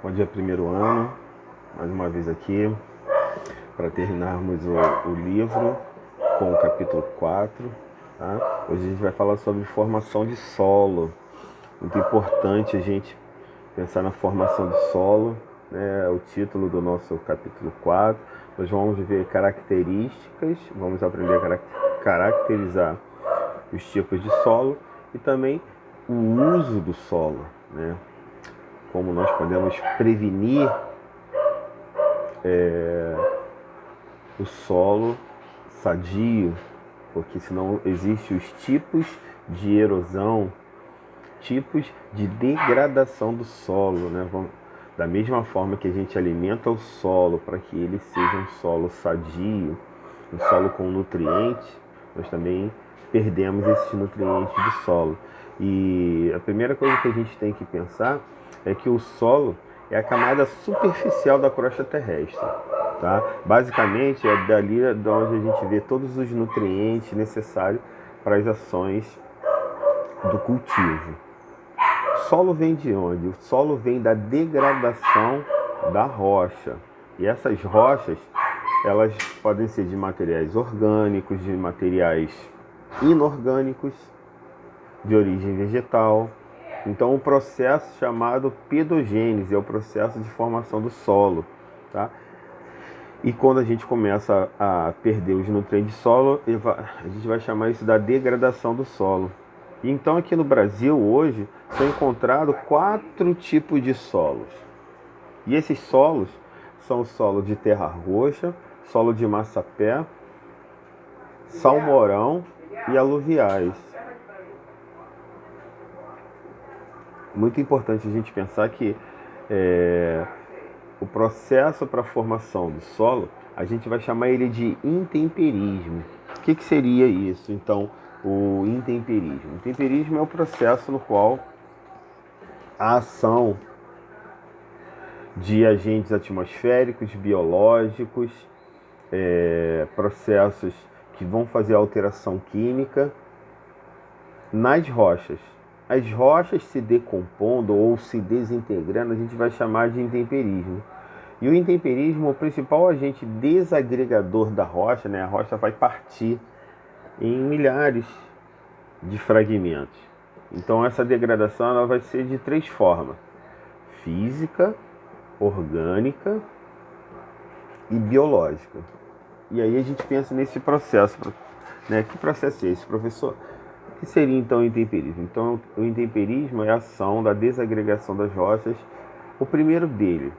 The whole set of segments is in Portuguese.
Bom dia, primeiro ano, mais uma vez aqui, para terminarmos o livro com o capítulo 4. Tá? Hoje a gente vai falar sobre formação de solo. Muito importante a gente pensar na formação de solo, né? É o título do nosso capítulo 4. Nós vamos ver características, vamos aprender a caracterizar os tipos de solo e também o uso do solo, né? Como nós podemos prevenir o solo sadio, porque senão existem os tipos de erosão, tipos de degradação do solo, né? Da mesma forma que a gente alimenta o solo para que ele seja um solo sadio, um solo com nutrientes, nós também perdemos esses nutrientes do solo. E a primeira coisa que a gente tem que pensar é que o solo é a camada superficial da crosta terrestre. Tá? Basicamente é dali de onde a gente vê todos os nutrientes necessários para as ações do cultivo. O solo vem de onde? O solo vem da degradação da rocha. E essas rochas, elas podem ser de materiais orgânicos, de materiais inorgânicos, de origem vegetal. Então, o processo chamado pedogênese é o processo de formação do solo. Tá? E quando a gente começa a perder os nutrientes do solo, a gente vai chamar isso da degradação do solo. Então aqui no Brasil hoje são encontrados 4 tipos de solos. E esses solos são o solo de terra roxa, solo de massapé, salmourão e aluviais. Muito importante a gente pensar que o processo para a formação do solo, a gente vai chamar ele de intemperismo. O que seria isso, então, o intemperismo? O intemperismo é o processo no qual a ação de agentes atmosféricos, biológicos, processos que vão fazer alteração química nas rochas. As rochas se decompondo ou se desintegrando, a gente vai chamar de intemperismo. E o intemperismo, o principal agente desagregador da rocha, né? A rocha vai partir em milhares de fragmentos. Então essa degradação ela vai ser de 3 formas: física, orgânica e biológica. E aí a gente pensa nesse processo, né? Que processo é esse, professor? O que seria então o intemperismo? Então o intemperismo é a ação da desagregação das rochas. O primeiro dele,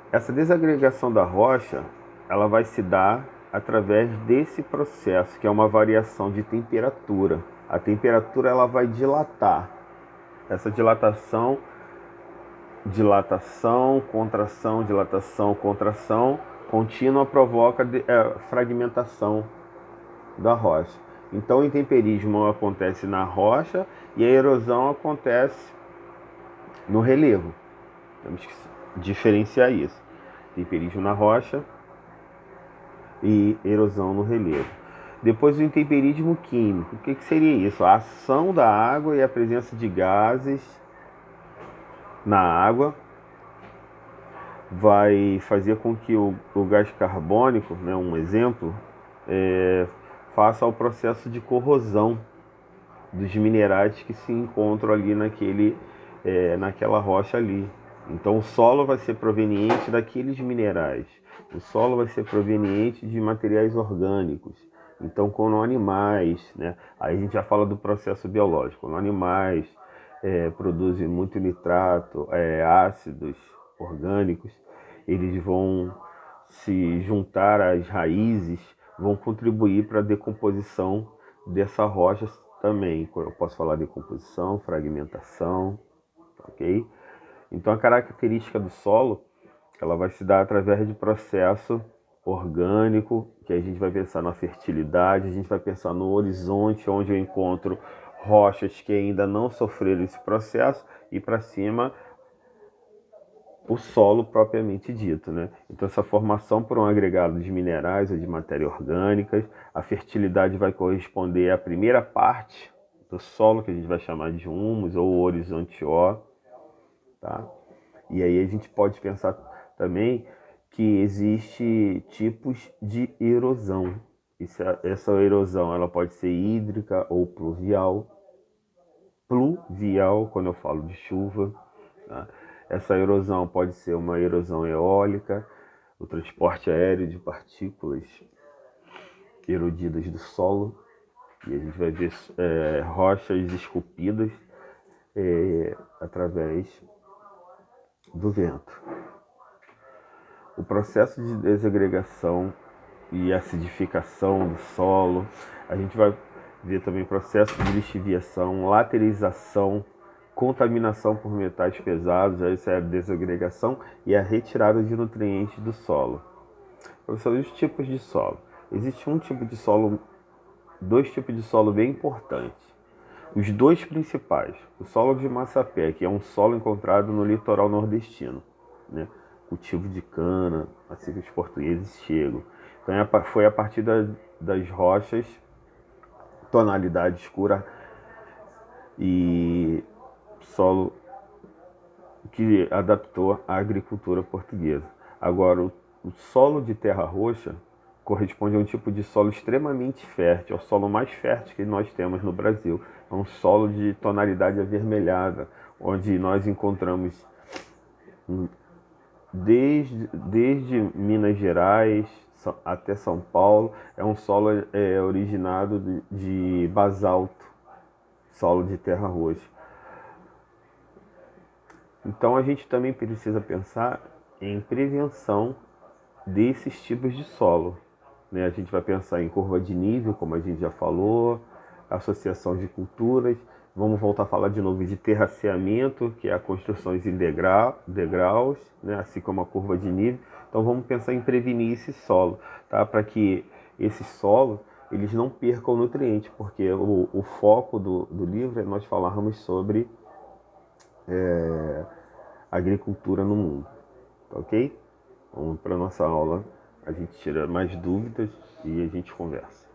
essa desagregação da rocha, ela vai se dar através desse processo, que é uma variação de temperatura. A temperatura ela vai dilatar. Essa dilatação, contração contínua provoca fragmentação da rocha. Então o intemperismo acontece na rocha e a erosão acontece no relevo. Temos que diferenciar isso. Intemperismo na rocha e erosão no relevo. Depois o intemperismo químico. O que seria isso? A ação da água e a presença de gases na água vai fazer com que o gás carbônico, né, um exemplo, faça o processo de corrosão dos minerais que se encontram ali naquela rocha ali. Então o solo vai ser proveniente daqueles minerais. O solo vai ser proveniente de materiais orgânicos. Então quando animais, né, aí a gente já fala do processo biológico, quando animais produzem muito nitrato, ácidos orgânicos, eles vão se juntar às raízes, vão contribuir para a decomposição dessa rocha também. Eu posso falar de decomposição, fragmentação, ok? Então a característica do solo, ela vai se dar através de processo orgânico, que a gente vai pensar na fertilidade, a gente vai pensar no horizonte, onde eu encontro rochas que ainda não sofreram esse processo, e para cima o solo propriamente dito, né? Então essa formação por um agregado de minerais ou de matéria orgânicas, a fertilidade vai corresponder à primeira parte do solo, que a gente vai chamar de humus ou horizonte O, tá? E aí a gente pode pensar também que existe tipos de erosão. Essa erosão ela pode ser hídrica ou pluvial. Pluvial, quando eu falo de chuva. Tá? Essa erosão pode ser uma erosão eólica, o transporte aéreo de partículas erodidas do solo. E a gente vai ver rochas esculpidas através do vento. O processo de desagregação e acidificação do solo, a gente vai ver também processo de lixiviação, laterização, contaminação por metais pesados, essa é a desagregação e a retirada de nutrientes do solo. Professor, os tipos de solo. Existe dois tipos de solo bem importantes. Os dois principais, o solo de Massapé, que é um solo encontrado no litoral nordestino, né? Cultivo de cana, assim que os portugueses chegam. Então foi a partir das rochas, tonalidade escura e solo que adaptou à agricultura portuguesa. Agora, o solo de terra roxa corresponde a um tipo de solo extremamente fértil, é o solo mais fértil que nós temos no Brasil. É um solo de tonalidade avermelhada, onde nós encontramos desde Minas Gerais até São Paulo. É um solo originado de basalto, solo de terra roxa. Então a gente também precisa pensar em prevenção desses tipos de solo, né? A gente vai pensar em curva de nível, como a gente já falou, associação de culturas. Vamos voltar a falar de novo de terraceamento, que é a construção em degraus, né? Assim como a curva de nível. Então vamos pensar em prevenir esse solo, tá? Para que esse solo eles não percam nutrientes, porque o foco do livro é nós falarmos sobre agricultura no mundo, tá ok? Vamos para nossa aula, a gente tira mais dúvidas e a gente conversa.